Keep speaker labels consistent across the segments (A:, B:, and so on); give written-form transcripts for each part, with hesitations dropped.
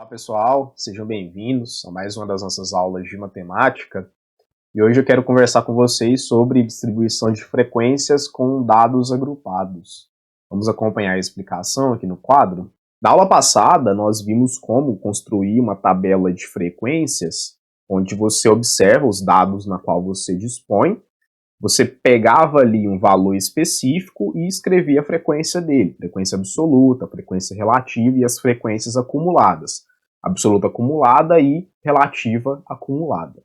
A: Olá pessoal, sejam bem-vindos a mais uma das nossas aulas de matemática e hoje eu quero conversar com vocês sobre distribuição de frequências com dados agrupados. Vamos acompanhar a explicação aqui no quadro. Na aula passada nós vimos como construir uma tabela de frequências onde você observa os dados na qual você dispõe, você pegava ali um valor específico e escrevia a frequência dele, frequência absoluta, frequência relativa e as frequências acumuladas, absoluta acumulada e relativa acumulada.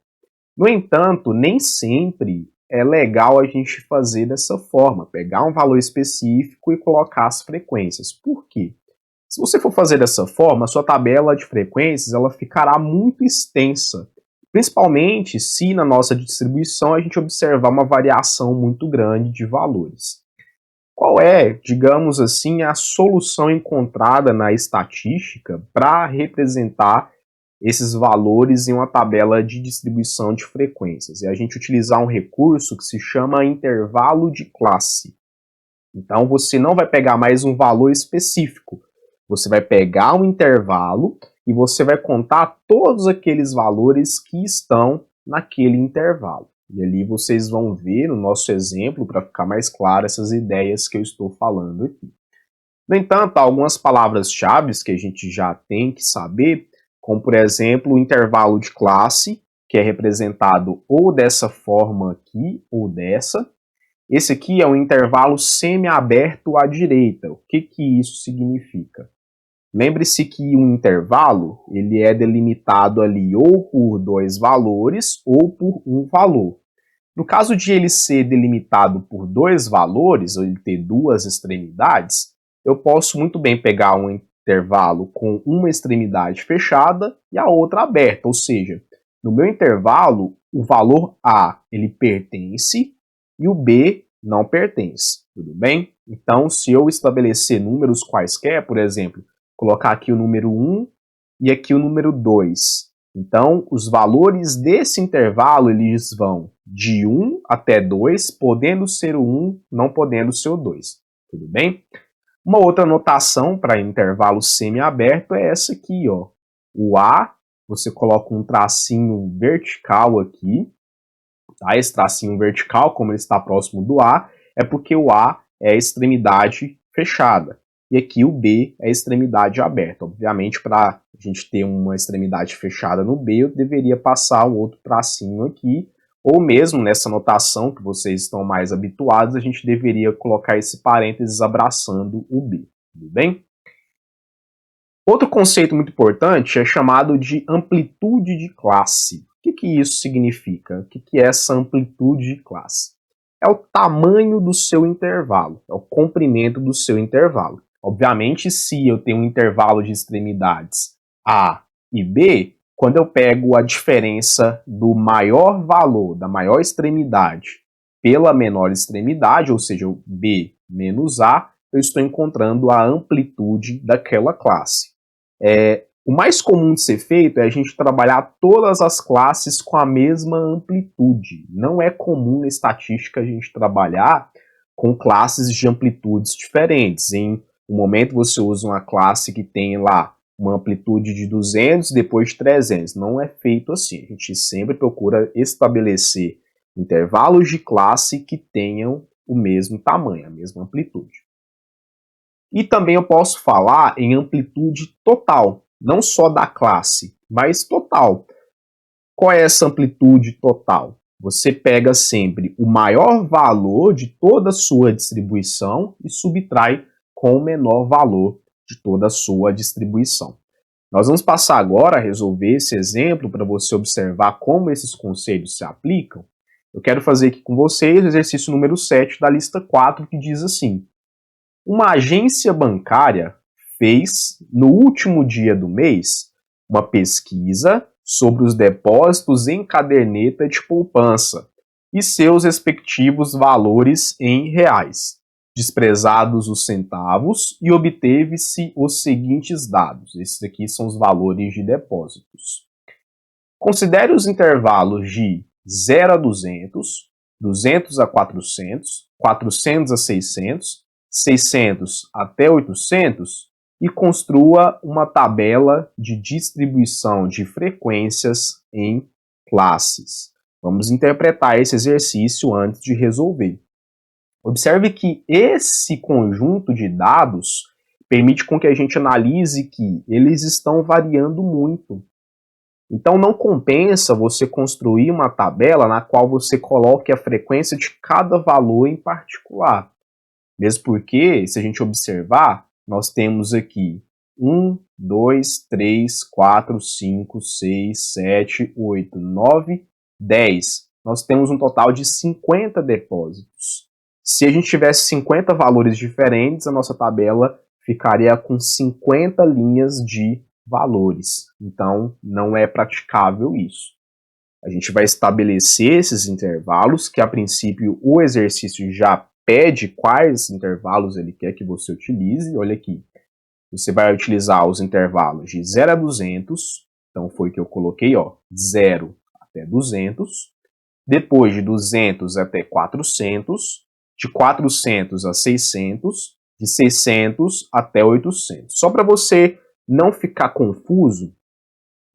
A: No entanto, nem sempre é legal a gente fazer dessa forma, pegar um valor específico e colocar as frequências. Por quê? Se você for fazer dessa forma, a sua tabela de frequências ela ficará muito extensa, principalmente se na nossa distribuição a gente observar uma variação muito grande de valores. Qual é, digamos assim, a solução encontrada na estatística para representar esses valores em uma tabela de distribuição de frequências? É a gente utilizar um recurso que se chama intervalo de classe. Então você não vai pegar mais um valor específico, você vai pegar um intervalo e você vai contar todos aqueles valores que estão naquele intervalo. E ali vocês vão ver no nosso exemplo, para ficar mais claro, essas ideias que eu estou falando aqui. No entanto, há algumas palavras-chave que a gente já tem que saber, como por exemplo o intervalo de classe, que é representado ou dessa forma aqui ou dessa. Esse aqui é um intervalo semi-aberto à direita. O que isso significa? Lembre-se que um intervalo ele é delimitado ali ou por dois valores ou por um valor. No caso de ele ser delimitado por dois valores, ou ele ter duas extremidades, eu posso muito bem pegar um intervalo com uma extremidade fechada e a outra aberta, ou seja, no meu intervalo, o valor A ele pertence e o B não pertence, tudo bem? Então, se eu estabelecer números quaisquer, por exemplo, colocar aqui o número 1 e aqui o número 2. Então, os valores desse intervalo, eles vão de 1 até 2, podendo ser o 1, não podendo ser o 2. Tudo bem? Uma outra notação para intervalo semi-aberto é essa aqui, ó. O A, você coloca um tracinho vertical aqui, tá? Esse tracinho vertical, como ele está próximo do A, é porque o A é a extremidade fechada. E aqui o B é a extremidade aberta. Obviamente, para a gente ter uma extremidade fechada no B, eu deveria passar um outro tracinho aqui, ou mesmo nessa notação que vocês estão mais habituados, a gente deveria colocar esse parênteses abraçando o B. Tudo bem? Outro conceito muito importante é chamado de amplitude de classe. O que isso significa? O que é essa amplitude de classe? É o tamanho do seu intervalo, é o comprimento do seu intervalo. Obviamente, se eu tenho um intervalo de extremidades A e B, quando eu pego a diferença do maior valor, da maior extremidade, pela menor extremidade, ou seja, o B menos A, eu estou encontrando a amplitude daquela classe. O mais comum de ser feito é a gente trabalhar todas as classes com a mesma amplitude. Não é comum na estatística a gente trabalhar com classes de amplitudes diferentes. Em um momento você usa uma classe que tem lá uma amplitude de 200, depois de 300. Não é feito assim. A gente sempre procura estabelecer intervalos de classe que tenham o mesmo tamanho, a mesma amplitude. E também eu posso falar em amplitude total, não só da classe, mas total. Qual é essa amplitude total? Você pega sempre o maior valor de toda a sua distribuição e subtrai com o menor valor de toda a sua distribuição. Nós vamos passar agora a resolver esse exemplo para você observar como esses conceitos se aplicam. Eu quero fazer aqui com vocês o exercício número 7 da lista 4, que diz assim: uma agência bancária fez, no último dia do mês, uma pesquisa sobre os depósitos em caderneta de poupança e seus respectivos valores em reais, desprezados os centavos, e obteve-se os seguintes dados. Esses aqui são os valores de depósitos. Considere os intervalos de 0 a 200, 200 a 400, 400 a 600, 600 até 800 e construa uma tabela de distribuição de frequências em classes. Vamos interpretar esse exercício antes de resolver. Observe que esse conjunto de dados permite com que a gente analise que eles estão variando muito. Então não compensa você construir uma tabela na qual você coloque a frequência de cada valor em particular. Mesmo porque, se a gente observar, nós temos aqui 1, 2, 3, 4, 5, 6, 7, 8, 9, 10. Nós temos um total de 50 depósitos. Se a gente tivesse 50 valores diferentes, a nossa tabela ficaria com 50 linhas de valores. Então, não é praticável isso. A gente vai estabelecer esses intervalos, que a princípio o exercício já pede quais intervalos ele quer que você utilize. Olha aqui, você vai utilizar os intervalos de 0 a 200, então foi que eu coloquei, ó, 0 até 200, depois de 200 até 400, de 400 a 600, de 600 até 800. Só para você não ficar confuso,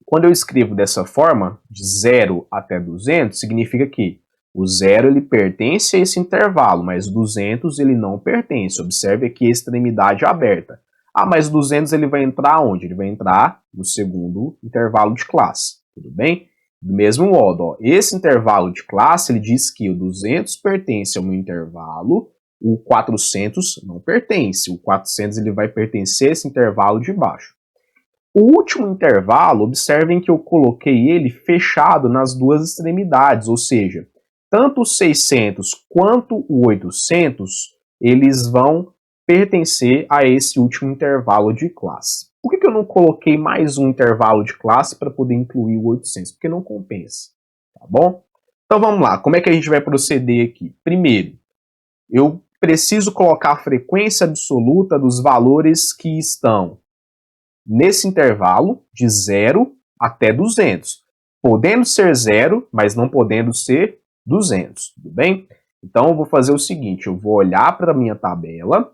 A: quando eu escrevo dessa forma, de 0 até 200, significa que o 0 ele pertence a esse intervalo, mas 200 ele não pertence. Observe aqui a extremidade aberta. Ah, mas 200 ele vai entrar onde? Ele vai entrar no segundo intervalo de classe, tudo bem? Do mesmo modo, ó, esse intervalo de classe ele diz que o 200 pertence ao meu intervalo, o 400 não pertence. O 400 ele vai pertencer a esse intervalo de baixo. O último intervalo, observem que eu coloquei ele fechado nas duas extremidades, ou seja, tanto o 600 quanto o 800, eles vão pertencer a esse último intervalo de classe. Por que eu não coloquei mais um intervalo de classe para poder incluir o 800? Porque não compensa, tá bom? Então vamos lá, como é que a gente vai proceder aqui? Primeiro, eu preciso colocar a frequência absoluta dos valores que estão nesse intervalo de 0 até 200, podendo ser 0, mas não podendo ser 200, tudo bem? Então eu vou fazer o seguinte, eu vou olhar para a minha tabela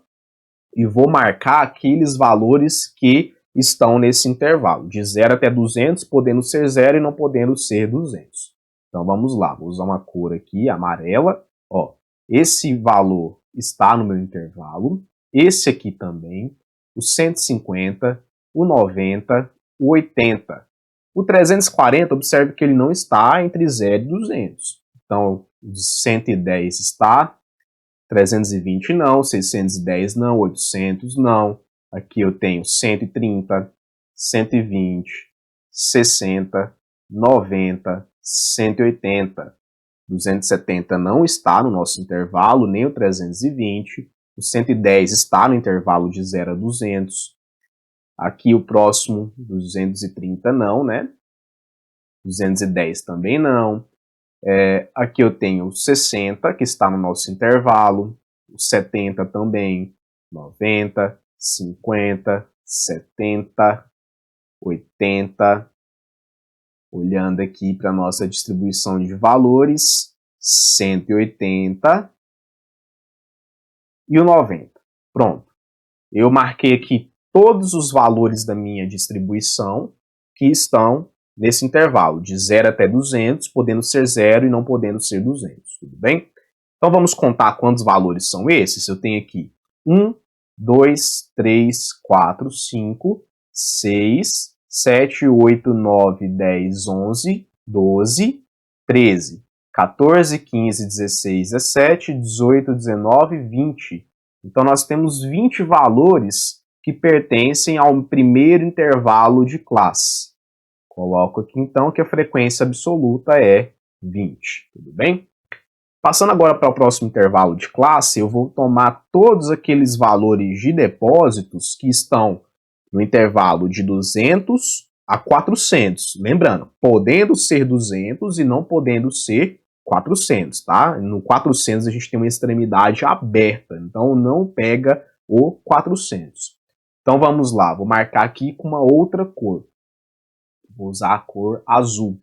A: e vou marcar aqueles valores que estão nesse intervalo, de 0 até 200, podendo ser 0 e não podendo ser 200. Então vamos lá, vou usar uma cor aqui, amarela, ó, esse valor está no meu intervalo, esse aqui também, o 150, o 90, o 80. O 340, observe que ele não está entre 0 e 200. Então, o 110 está, 320 não, 610 não, 800 não. Aqui eu tenho 130, 120, 60, 90, 180. 270 não está no nosso intervalo, nem o 320. O 110 está no intervalo de 0 a 200. Aqui o próximo, 230 não, né? 210 também não. Aqui eu tenho o 60, que está no nosso intervalo. O 70 também. 90, 50, 70, 80. Olhando aqui para a nossa distribuição de valores, 180 e o 90. Pronto. Eu marquei aqui todos os valores da minha distribuição que estão nesse intervalo, de 0 até 200, podendo ser 0 e não podendo ser 200, tudo bem? Então vamos contar quantos valores são esses. Eu tenho aqui 1, 2, 3, 4, 5, 6, 7, 8, 9, 10, 11, 12, 13, 14, 15, 16, 17, 18, 19, 20. Então nós temos 20 valores que pertencem ao primeiro intervalo de classe. Coloco aqui então que a frequência absoluta é 20, tudo bem? Passando agora para o próximo intervalo de classe, eu vou tomar todos aqueles valores de depósitos que estão no intervalo de 200 a 400. Lembrando, podendo ser 200 e não podendo ser 400, tá? No 400 a gente tem uma extremidade aberta, então não pega o 400. Então vamos lá, vou marcar aqui com uma outra cor. Vou usar a cor azul.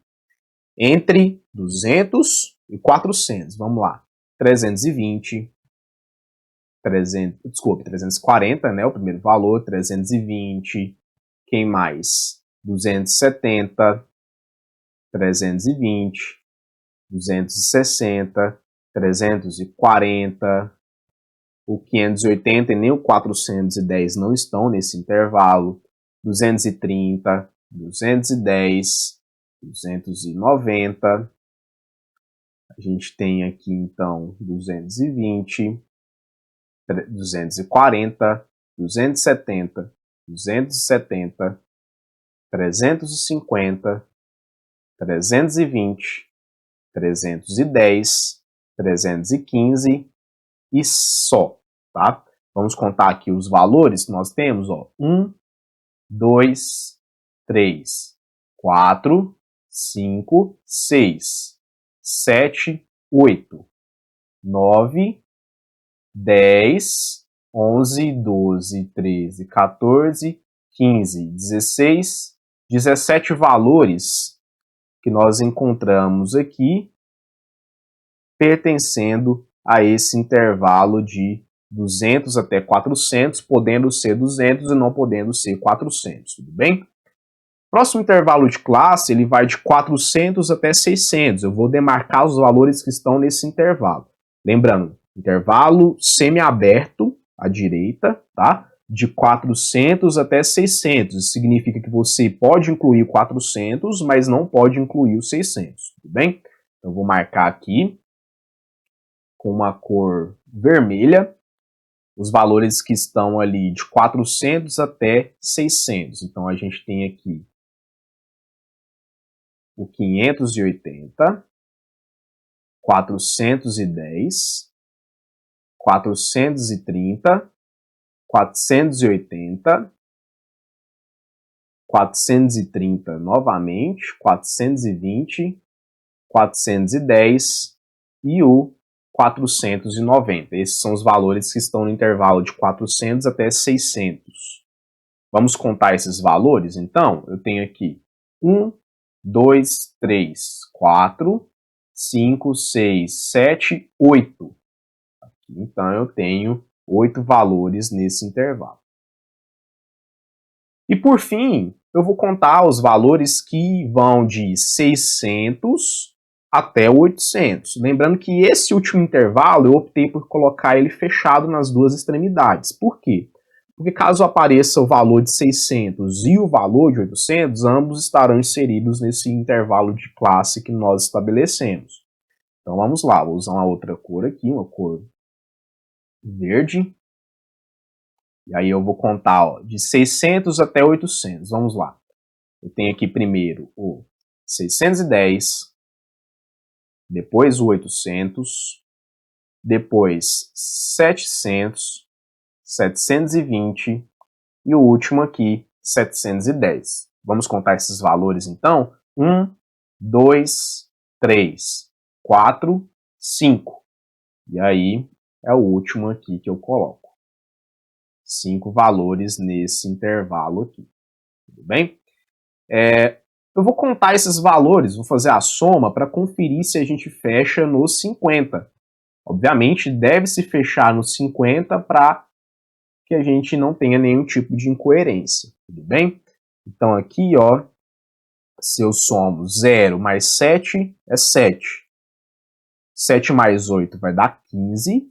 A: Entre 200 e 400, vamos lá. 320, 340, né, o primeiro valor, 320, quem mais? 270, 320, 260, 340, o 580 e nem o 410 não estão nesse intervalo, 230, 210, 290, a gente tem aqui então 220, 240, 270, 270, 350, 320, 310, 315 e só, tá? Vamos contar aqui os valores que nós temos, ó. 1, 2, 3, 4, 5, 6, 7, 8, 9, 10, 11, 12, 13, 14, 15, 16, 17 valores que nós encontramos aqui pertencendo a esse intervalo de 200 até 400, podendo ser 200 e não podendo ser 400, tudo bem? Próximo intervalo de classe, ele vai de 400 até 600. Eu vou demarcar os valores que estão nesse intervalo. Lembrando, intervalo semiaberto à direita, tá? De 400 até 600. Isso significa que você pode incluir o 400, mas não pode incluir o 600, tudo bem? Então, eu vou marcar aqui com uma cor vermelha os valores que estão ali de 400 até 600. Então, a gente tem aqui o 580, 410, 430, 480, 430 novamente, 420, 410 e o 490. Esses são os valores que estão no intervalo de 400 até 600. Vamos contar esses valores? Então, eu tenho aqui 1, 2, 3, 4, 5, 6, 7, 8. Então, eu tenho 8 valores nesse intervalo. E, por fim, eu vou contar os valores que vão de 600 até 800. Lembrando que esse último intervalo eu optei por colocar ele fechado nas duas extremidades. Por quê? Porque caso apareça o valor de 600 e o valor de 800, ambos estarão inseridos nesse intervalo de classe que nós estabelecemos. Então vamos lá, vou usar uma outra cor aqui, uma cor verde. E aí eu vou contar, ó, de 600 até 800. Vamos lá. Eu tenho aqui primeiro o 610, depois o 800, depois 700, 720 e o último aqui, 710. Vamos contar esses valores então? 1, 2, 3, 4, 5. E aí é o último aqui que eu coloco. 5 valores nesse intervalo aqui. Tudo bem? Eu vou contar esses valores, vou fazer a soma para conferir se a gente fecha nos 50. Obviamente, deve-se fechar nos 50 para que a gente não tenha nenhum tipo de incoerência, tudo bem? Então aqui, ó, se eu somo 0 mais 7 é 7. 7 mais 8 vai dar 15.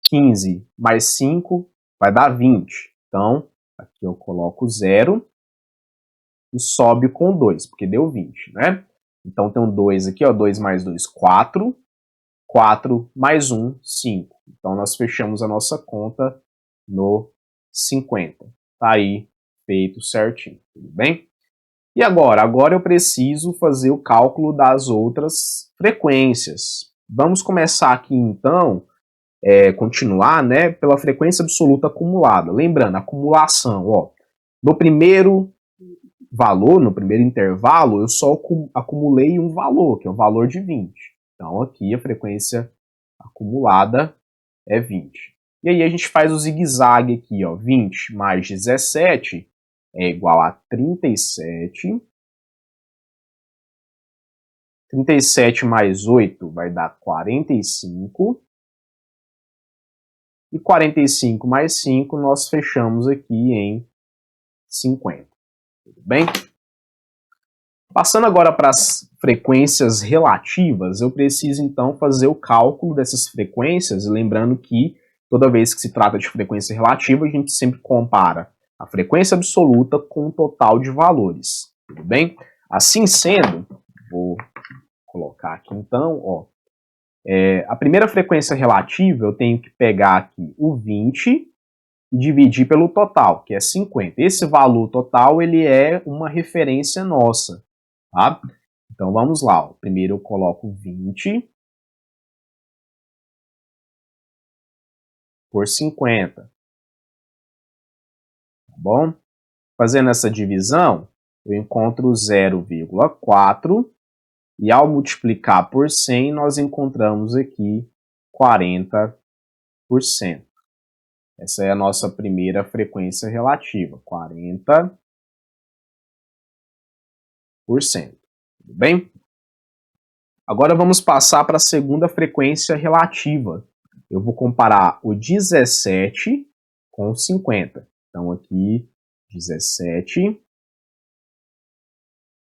A: 15 mais 5 vai dar 20. Então, aqui eu coloco 0 e sobe com 2, porque deu 20, né? Então tem um 2 aqui, ó, 2 mais 2, 4. 4 mais 1, 5. Então nós fechamos a nossa conta no 50. Tá aí feito certinho, tudo bem? E agora? Agora eu preciso fazer o cálculo das outras frequências. Vamos começar aqui então, continuar, né, pela frequência absoluta acumulada. Lembrando, acumulação, ó, no primeiro valor, no primeiro intervalo, eu só acumulei um valor, que é o valor de 20. Então aqui a frequência acumulada é 20. E aí a gente faz o zigue-zague aqui, ó, 20 mais 17 é igual a 37. 37 mais 8 vai dar 45. E 45 mais 5 nós fechamos aqui em 50. Tudo bem? Passando agora para as frequências relativas, eu preciso então fazer o cálculo dessas frequências, lembrando que toda vez que se trata de frequência relativa, a gente sempre compara a frequência absoluta com o total de valores. Tudo bem? Assim sendo, vou colocar aqui então, ó, a primeira frequência relativa eu tenho que pegar aqui o 20 e dividir pelo total, que é 50. Esse valor total ele é uma referência nossa, tá? Então vamos lá, ó. Primeiro eu coloco 20 por 50, tá bom? Fazendo essa divisão, eu encontro 0,4 e ao multiplicar por 100 nós encontramos aqui 40%. Essa é a nossa primeira frequência relativa, 40%. Tudo bem? Agora vamos passar para a segunda frequência relativa. Eu vou comparar o 17 com o 50. Então aqui, 17,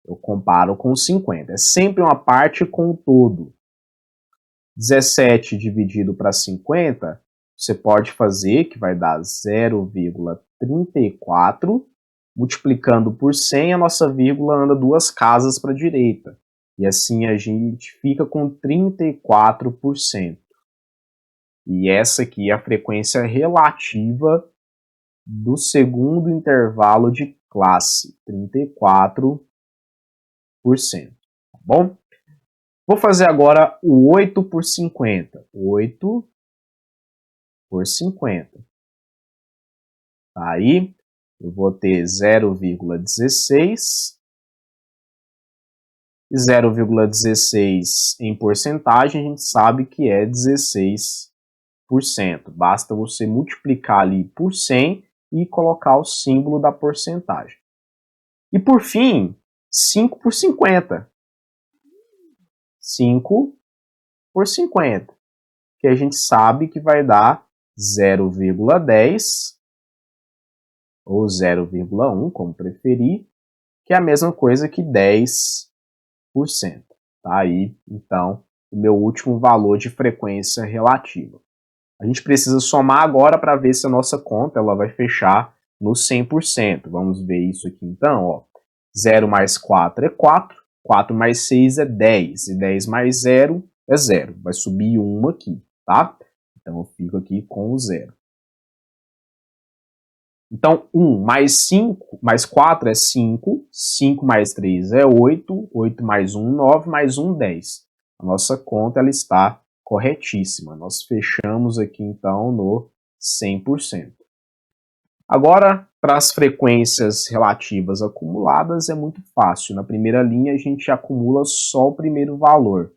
A: eu comparo com 50. É sempre uma parte com o todo. 17 dividido para 50, você pode fazer, que vai dar 0,34. Multiplicando por 100, a nossa vírgula anda 2 casas para a direita. E assim a gente fica com 34%. E essa aqui é a frequência relativa do segundo intervalo de classe, 34%. Tá bom? Vou fazer agora o 8 por 50. 8 por 50. Aí eu vou ter 0,16. E 0,16 em porcentagem, a gente sabe que é 16%. Basta você multiplicar ali por 100 e colocar o símbolo da porcentagem. E por fim, 5 por 50. 5 por 50. Que a gente sabe que vai dar 0,10 ou 0,1, como preferir, que é a mesma coisa que 10%. Tá aí, então, o meu último valor de frequência relativa. A gente precisa somar agora para ver se a nossa conta ela vai fechar no 100%. Vamos ver isso aqui então. Ó. 0 mais 4 é 4, 4 mais 6 é 10, e 10 mais 0 é 0. Vai subir 1 aqui, tá? Então eu fico aqui com o 0. Então, 1 mais 5, mais 4 é 5, 5 mais 3 é 8, 8 mais 1, 9, mais 1, 10. A nossa conta ela está corretíssima. Nós fechamos aqui, então, no 100%. Agora, para as frequências relativas acumuladas, é muito fácil. Na primeira linha, a gente acumula só o primeiro valor.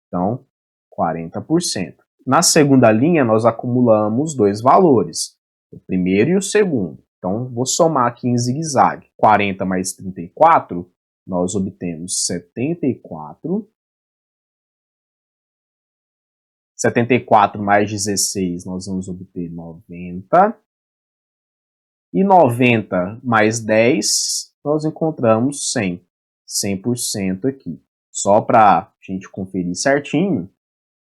A: Então, 40%. Na segunda linha, nós acumulamos dois valores. O primeiro e o segundo. Então, vou somar aqui em zigue-zague. 40 mais 34, nós obtemos 74. 74 mais 16, nós vamos obter 90. E 90 mais 10, nós encontramos 100. 100% aqui. Só para a gente conferir certinho,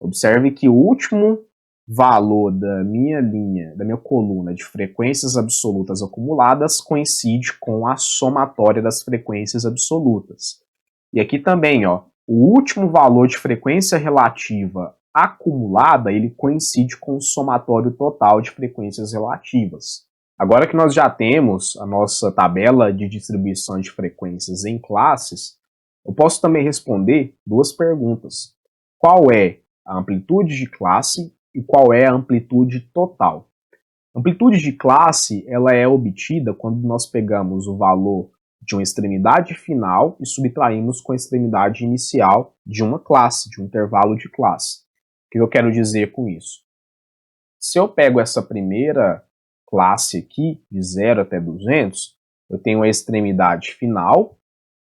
A: observe que o último valor da minha linha, da minha coluna de frequências absolutas acumuladas coincide com a somatória das frequências absolutas. E aqui também, ó, o último valor de frequência relativa acumulada, ele coincide com o somatório total de frequências relativas. Agora que nós já temos a nossa tabela de distribuição de frequências em classes, eu posso também responder duas perguntas. Qual é a amplitude de classe e qual é a amplitude total? A amplitude de classe ela é obtida quando nós pegamos o valor de uma extremidade final e subtraímos com a extremidade inicial de uma classe, de um intervalo de classe. O que eu quero dizer com isso? Se eu pego essa primeira classe aqui, de 0 até 200, eu tenho a extremidade final,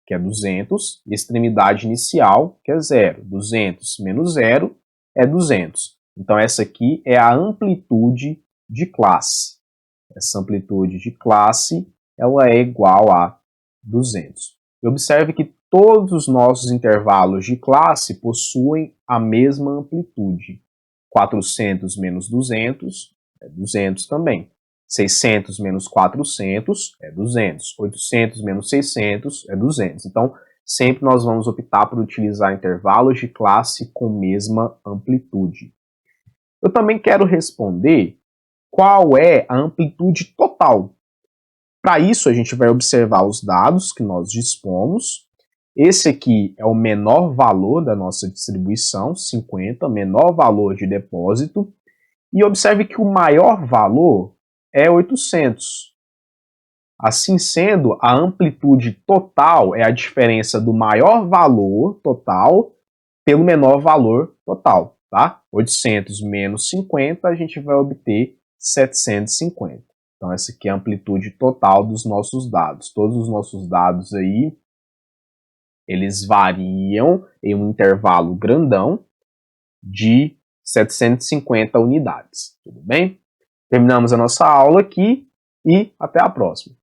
A: que é 200, e a extremidade inicial, que é 0. 200 menos 0 é 200. Então essa aqui é a amplitude de classe. Essa amplitude de classe ela é igual a 200. E observe que todos os nossos intervalos de classe possuem a mesma amplitude. 400 menos 200 é 200 também. 600 menos 400 é 200. 800 menos 600 é 200. Então, sempre nós vamos optar por utilizar intervalos de classe com mesma amplitude. Eu também quero responder qual é a amplitude total. Para isso, a gente vai observar os dados que nós dispomos. Esse aqui é o menor valor da nossa distribuição, 50, menor valor de depósito. E observe que o maior valor é 800. Assim sendo, a amplitude total é a diferença do maior valor total pelo menor valor total, tá? 800 menos 50, a gente vai obter 750. Então, essa aqui é a amplitude total dos nossos dados. Todos os nossos dados aí, eles variam em um intervalo grandão de 750 unidades. Tudo bem? Terminamos a nossa aula aqui e até a próxima.